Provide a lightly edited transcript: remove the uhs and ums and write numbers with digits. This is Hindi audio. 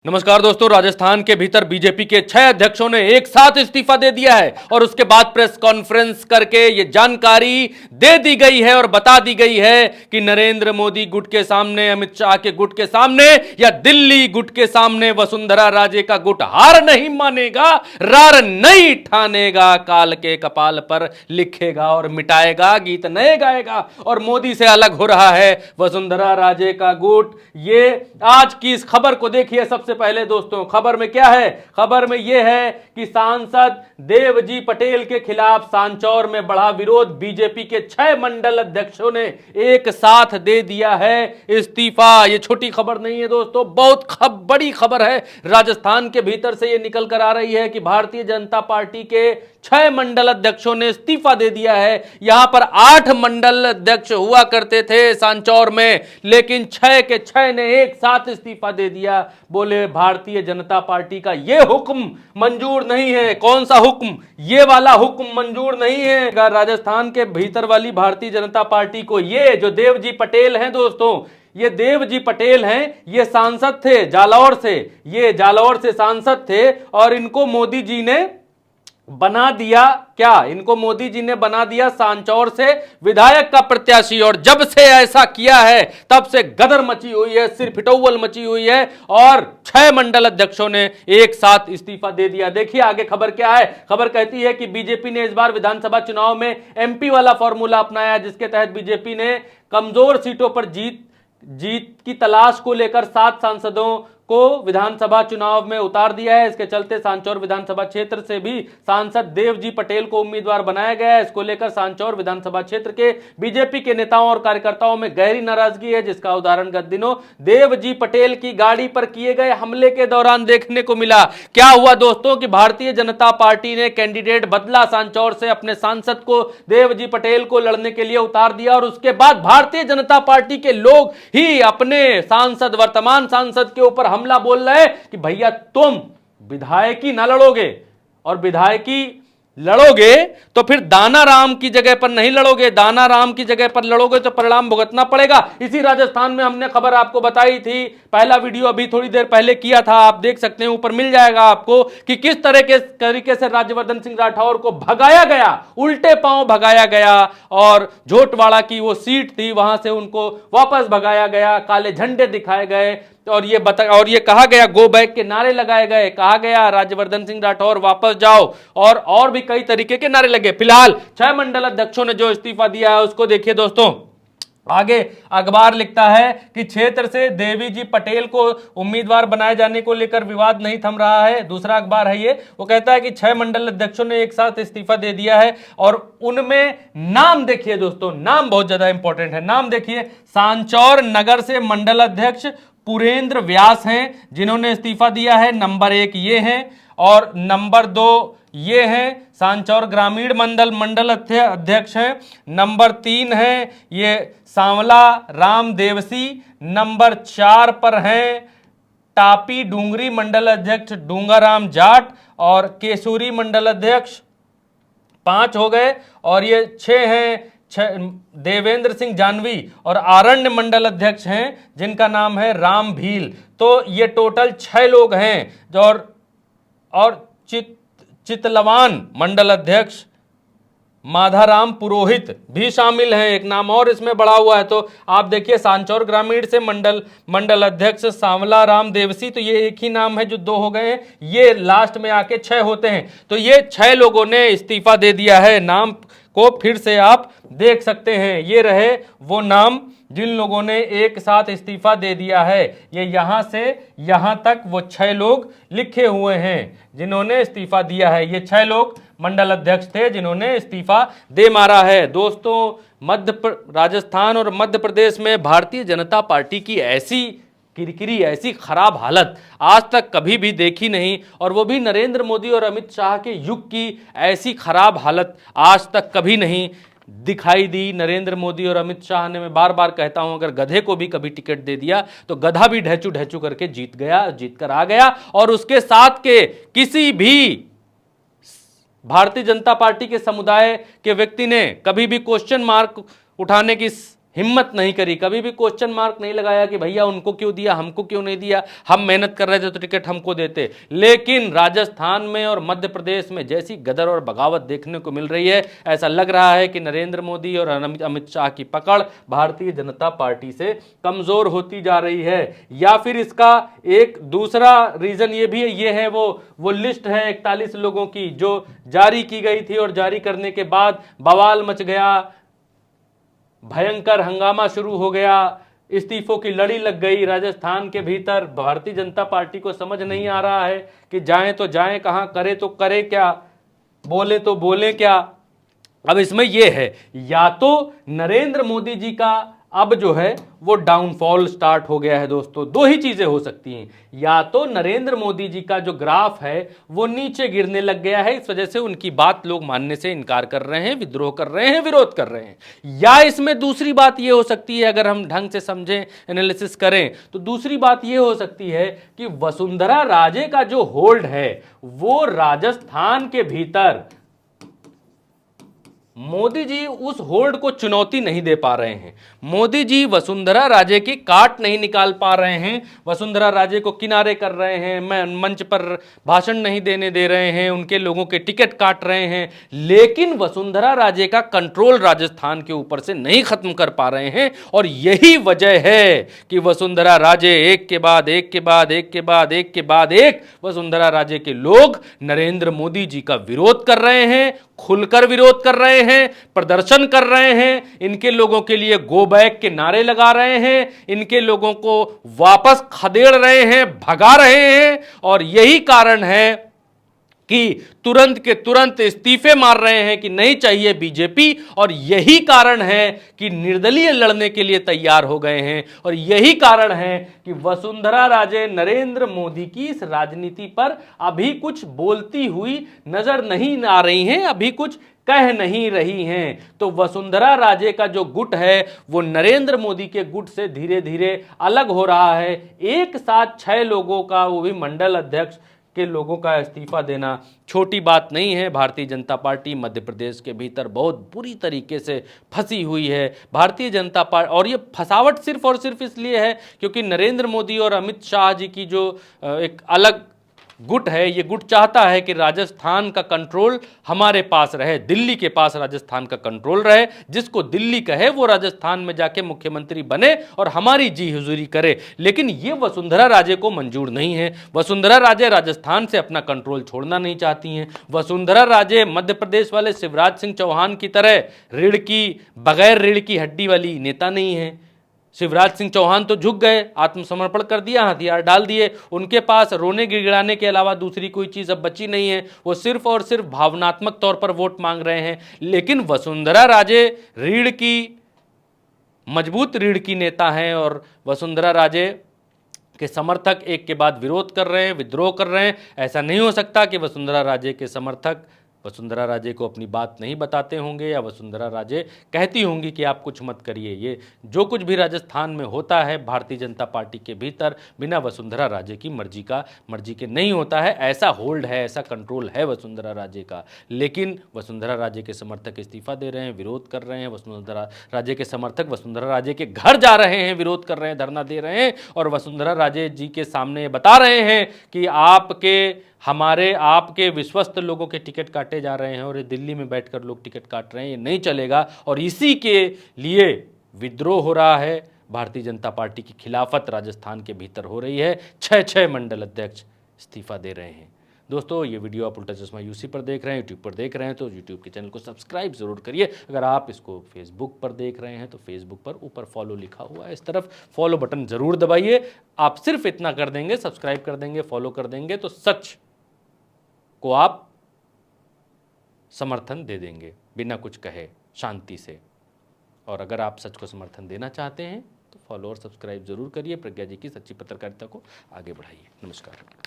नमस्कार दोस्तों, राजस्थान के भीतर बीजेपी के 6 अध्यक्षों ने एक साथ इस्तीफा दे दिया है और उसके बाद प्रेस कॉन्फ्रेंस करके ये जानकारी दे दी गई है और बता दी गई है कि नरेंद्र मोदी गुट के सामने, अमित शाह के गुट के सामने या दिल्ली गुट के सामने वसुंधरा राजे का गुट हार नहीं मानेगा, रार नहीं ठानेगा, काल के कपाल पर लिखेगा और मिटाएगा, गीत नए गाएगा। और मोदी से अलग हो रहा है वसुंधरा राजे का गुट। ये आज की इस खबर को देखिए। सबसे पहले दोस्तों, खबर में क्या है? खबर में यह है कि सांसद देवजी पटेल के खिलाफ सांचौर में बढ़ा विरोध। बीजेपी के 6 मंडल अध्यक्षों ने एक साथ दे दिया है इस्तीफा। यह छोटी खबर नहीं है दोस्तों, बहुत बड़ी खबर है। राजस्थान के भीतर से यह निकल कर आ रही है कि भारतीय जनता पार्टी के 6 मंडल अध्यक्षों ने इस्तीफा दे दिया है। यहां पर 8 मंडल अध्यक्ष हुआ करते थे सांचौर में, लेकिन 6 के 6 ने एक साथ इस्तीफा दे दिया। बोले भारतीय जनता पार्टी का यह हुक्म मंजूर नहीं है। कौन सा हुक्म? ये वाला हुक्म मंजूर नहीं है। राजस्थान के भीतर वाली भारतीय जनता पार्टी को ये जो देवजी पटेल हैं दोस्तों, ये देवजी पटेल हैं, ये सांसद थे जालौर से, ये जालौर से सांसद थे और इनको मोदी जी ने बना दिया क्या? इनको मोदी जी ने बना दिया सांचौर से विधायक का प्रत्याशी। और जब से ऐसा किया है तब से गदर मची हुई है, सिर फिटौवल मची हुई है और 6 मंडल अध्यक्षों ने एक साथ इस्तीफा दे दिया। देखिए आगे खबर क्या है। खबर कहती है कि बीजेपी ने इस बार विधानसभा चुनाव में एमपी वाला फॉर्मूला अपनाया, जिसके तहत बीजेपी ने कमजोर सीटों पर जीत की तलाश को लेकर 7 सांसदों को विधानसभा चुनाव में उतार दिया है। इसके चलते सांचौर विधानसभा क्षेत्र से भी सांसद देवजी पटेल को उम्मीदवार बनाया गया है। इसको लेकर सांचौर विधानसभा क्षेत्र के बीजेपी के नेताओं और कार्यकर्ताओं में गहरी नाराजगी है, जिसका उदाहरण गत दिनों देवजी पटेल की गाड़ी पर किए गए हमले के दौरान देखने को मिला। क्या हुआ दोस्तों कि भारतीय जनता पार्टी ने कैंडिडेट बदला, सांचौर से अपने सांसद को देवजी पटेल को लड़ने के लिए उतार दिया और उसके बाद भारतीय जनता पार्टी के लोग ही अपने सांसद, वर्तमान सांसद के ऊपर हमला बोल रहे हैं कि भैया तुम विधायकी ना लड़ोगे, और विधायकी लड़ोगे तो फिर दाना राम की जगह पर नहीं लड़ोगे, दाना राम की जगह पर लड़ोगे तो परिणाम भुगतना पड़ेगा। इसी राजस्थान में हमने खबर आपको बताई थी, पहला वीडियो अभी थोड़ी देर पहले किया था, आप देख सकते हैं, ऊपर मिल जाएगा आपको, कि किस तरह के तरीके से राज्यवर्धन सिंह राठौर को भगाया गया, उल्टे पांव भगाया गया और झोटवाड़ा की वो सीट थी वहां से उनको वापस भगाया गया, काले झंडे दिखाए गए और ये कहा गया, गो बैक के नारे लगाए गए, कहा गया राज्यवर्धन सिंह राठौर वापस जाओ, और भी कई तरीके के नारे लगे। फिलहाल 6 मंडल अध्यक्षों ने जो इस्तीफा दिया है उसको देखिए दोस्तों। आगे अखबार लिखता है कि क्षेत्र से देवजी पटेल को उम्मीदवार बनाए जाने को लेकर विवाद नहीं थम रहा है। दूसरा अखबार है ये, वो कहता है कि 6 मंडल अध्यक्षों ने एक साथ इस्तीफा दे दिया है और उनमें नाम देखिए दोस्तों, नाम बहुत ज्यादा इंपॉर्टेंट है। नाम देखिए, सांचौर नगर से मंडल अध्यक्ष पुरेंद्र व्यास हैं जिन्होंने इस्तीफा दिया है। नंबर 1 ये हैं और नंबर 2 ये हैं सांचौर ग्रामीण मंडल अध्यक्ष हैं। नंबर 3 है ये सांवला राम देवसी। नंबर 4 पर हैं टापी डूंगरी मंडल अध्यक्ष डूंगाराम जाट और केसूरी मंडल अध्यक्ष 5 हो गए। और ये 6 हैं देवेंद्र सिंह जानवी और आरण्य मंडल अध्यक्ष हैं जिनका नाम है राम भील। तो ये टोटल 6 लोग हैं। और चितलवान मंडल अध्यक्ष माधाराम पुरोहित भी शामिल हैं, एक नाम और इसमें बढ़ा हुआ है। तो आप देखिए, सांचौर ग्रामीण से मंडल अध्यक्ष सांवला राम देवसी, तो ये एक ही नाम है जो 2 हो गए हैं, ये लास्ट में आके 6 होते हैं। तो ये 6 लोगों ने इस्तीफा दे दिया है। नाम को फिर से आप देख सकते हैं, ये रहे वो नाम जिन लोगों ने एक साथ इस्तीफा दे दिया है। ये यहां से यहां तक वो 6 लोग लिखे हुए हैं जिन्होंने इस्तीफा दिया है। ये 6 लोग मंडल अध्यक्ष थे जिन्होंने इस्तीफा दे मारा है। दोस्तों, राजस्थान और मध्य प्रदेश में भारतीय जनता पार्टी की ऐसी किरकिरी, ऐसी खराब हालत आज तक कभी भी देखी नहीं, और वो भी नरेंद्र मोदी और अमित शाह के युग की ऐसी खराब हालत आज तक कभी नहीं दिखाई दी। नरेंद्र मोदी और अमित शाह ने, मैं बार बार कहता हूं, अगर गधे को भी कभी टिकट दे दिया तो गधा भी ढहचू ढहचू करके जीत कर आ गया। और उसके साथ के किसी भी भारतीय जनता पार्टी के समुदाय के व्यक्ति ने कभी भी क्वेश्चन मार्क उठाने की हिम्मत नहीं करी, कभी भी क्वेश्चन मार्क नहीं लगाया कि भैया उनको क्यों दिया, हमको क्यों नहीं दिया, हम मेहनत कर रहे थे तो टिकट हमको देते। लेकिन राजस्थान में और मध्य प्रदेश में जैसी गदर और बगावत देखने को मिल रही है, ऐसा लग रहा है कि नरेंद्र मोदी और अमित शाह की पकड़ भारतीय जनता पार्टी से कमजोर होती जा रही है। या फिर इसका एक दूसरा रीजन ये भी है, ये है वो लिस्ट है 41 लोगों की जो जारी की गई थी और जारी करने के बाद बवाल मच गया, भयंकर हंगामा शुरू हो गया, इस्तीफों की लड़ी लग गई राजस्थान के भीतर। भारतीय जनता पार्टी को समझ नहीं आ रहा है कि जाएं तो जाएं कहां, करे तो करे क्या, बोले तो बोले क्या। अब इसमें यह है, या तो नरेंद्र मोदी जी का अब जो है वो डाउनफॉल स्टार्ट हो गया है दोस्तों। दो ही चीजें हो सकती हैं, या तो नरेंद्र मोदी जी का जो ग्राफ है वो नीचे गिरने लग गया है, इस वजह से उनकी बात लोग मानने से इनकार कर रहे हैं, विद्रोह कर रहे हैं, विरोध कर रहे हैं। या इसमें दूसरी बात ये हो सकती है, अगर हम ढंग से समझें, एनालिसिस करें, तो दूसरी बात ये हो सकती है कि वसुंधरा राजे का जो होल्ड है वो राजस्थान के भीतर मोदी जी उस होल्ड को चुनौती नहीं दे पा रहे हैं। मोदी जी वसुंधरा राजे की काट नहीं निकाल पा रहे हैं, वसुंधरा राजे को किनारे कर रहे हैं, मंच पर भाषण नहीं देने दे रहे हैं, उनके लोगों के टिकट काट रहे हैं, लेकिन वसुंधरा राजे का कंट्रोल राजस्थान के ऊपर से नहीं खत्म कर पा रहे हैं। और यही वजह है कि वसुंधरा राजे एक के बाद एक के बाद एक के बाद एक के बाद एक वसुंधरा राजे के लोग नरेंद्र मोदी जी का विरोध कर रहे हैं, खुलकर विरोध कर रहे हैं, प्रदर्शन कर रहे हैं, इनके लोगों के लिए गो बैक के नारे लगा रहे हैं, इनके लोगों को वापस खदेड़ रहे हैं, भगा रहे हैं। और यही कारण है कि तुरंत के तुरंत इस्तीफे मार रहे हैं कि नहीं चाहिए बीजेपी। और यही कारण है कि निर्दलीय लड़ने के लिए तैयार हो गए हैं। और यही कारण है कि वसुंधरा राजे नरेंद्र मोदी की इस राजनीति पर अभी कुछ बोलती हुई नजर नहीं आ रही हैं, अभी कुछ कह नहीं रही हैं। तो वसुंधरा राजे का जो गुट है वो नरेंद्र मोदी के गुट से धीरे धीरे अलग हो रहा है। एक साथ 6 लोगों का, वो भी मंडल अध्यक्ष के लोगों का इस्तीफा देना छोटी बात नहीं है। भारतीय जनता पार्टी मध्य प्रदेश के भीतर बहुत बुरी तरीके से फंसी हुई है। भारतीय जनता पार्टी, और ये फंसावट सिर्फ और सिर्फ इसलिए है क्योंकि नरेंद्र मोदी और अमित शाह जी की जो एक अलग गुट है, ये गुट चाहता है कि राजस्थान का कंट्रोल हमारे पास रहे, दिल्ली के पास राजस्थान का कंट्रोल रहे, जिसको दिल्ली कहे वो राजस्थान में जाके मुख्यमंत्री बने और हमारी जी हुजूरी करे। लेकिन ये वसुंधरा राजे को मंजूर नहीं है। वसुंधरा राजे राजस्थान से अपना कंट्रोल छोड़ना नहीं चाहती हैं। वसुंधरा राजे मध्य प्रदेश वाले शिवराज सिंह चौहान की तरह रीढ़ की, बगैर रीढ़ की हड्डी वाली नेता नहीं है। शिवराज सिंह चौहान तो झुक गए, आत्मसमर्पण कर दिया, हथियार डाल दिए, उनके पास रोने गिड़गिड़ाने के अलावा दूसरी कोई चीज अब बची नहीं है। वो सिर्फ और सिर्फ भावनात्मक तौर पर वोट मांग रहे हैं। लेकिन वसुंधरा राजे रीढ़ की, मजबूत रीढ़ की नेता हैं और वसुंधरा राजे के समर्थक एक के बाद विरोध कर रहे हैं, विद्रोह कर रहे हैं। ऐसा नहीं हो सकता कि वसुंधरा राजे के समर्थक वसुंधरा राजे को अपनी बात नहीं बताते होंगे या वसुंधरा राजे कहती होंगी कि आप कुछ मत करिए। ये जो कुछ भी राजस्थान में होता है भारतीय जनता पार्टी के भीतर बिना वसुंधरा राजे की मर्जी के नहीं होता है। ऐसा होल्ड है, ऐसा कंट्रोल है वसुंधरा राजे का। लेकिन वसुंधरा राजे के समर्थक इस्तीफा दे रहे हैं, विरोध कर रहे हैं। वसुंधरा राजे के समर्थक वसुंधरा राजे के घर जा रहे हैं, विरोध कर रहे हैं, धरना दे रहे हैं और वसुंधरा राजे जी के सामने बता रहे हैं कि आपके विश्वस्त लोगों के टिकट काटे जा रहे हैं और ये दिल्ली में बैठकर लोग टिकट काट रहे हैं, ये नहीं चलेगा। और इसी के लिए विद्रोह हो रहा है। भारतीय जनता पार्टी की खिलाफत राजस्थान के भीतर हो रही है। 6 मंडल अध्यक्ष इस्तीफा दे रहे हैं। दोस्तों, ये वीडियो आप उल्टा चश्मा यूसी पर देख रहे हैं, यूट्यूब पर देख रहे हैं तो यूट्यूब के चैनल को सब्सक्राइब जरूर करिए। अगर आप इसको फेसबुक पर देख रहे हैं तो फेसबुक पर ऊपर फॉलो लिखा हुआ है, इस तरफ फॉलो बटन जरूर दबाइए। आप सिर्फ इतना कर देंगे, सब्सक्राइब कर देंगे, फॉलो कर देंगे तो सच को आप समर्थन दे देंगे बिना कुछ कहे, शांति से। और अगर आप सच को समर्थन देना चाहते हैं तो फॉलो और सब्सक्राइब जरूर करिए। प्रज्ञा जी की सच्ची पत्रकारिता को आगे बढ़ाइए। नमस्कार।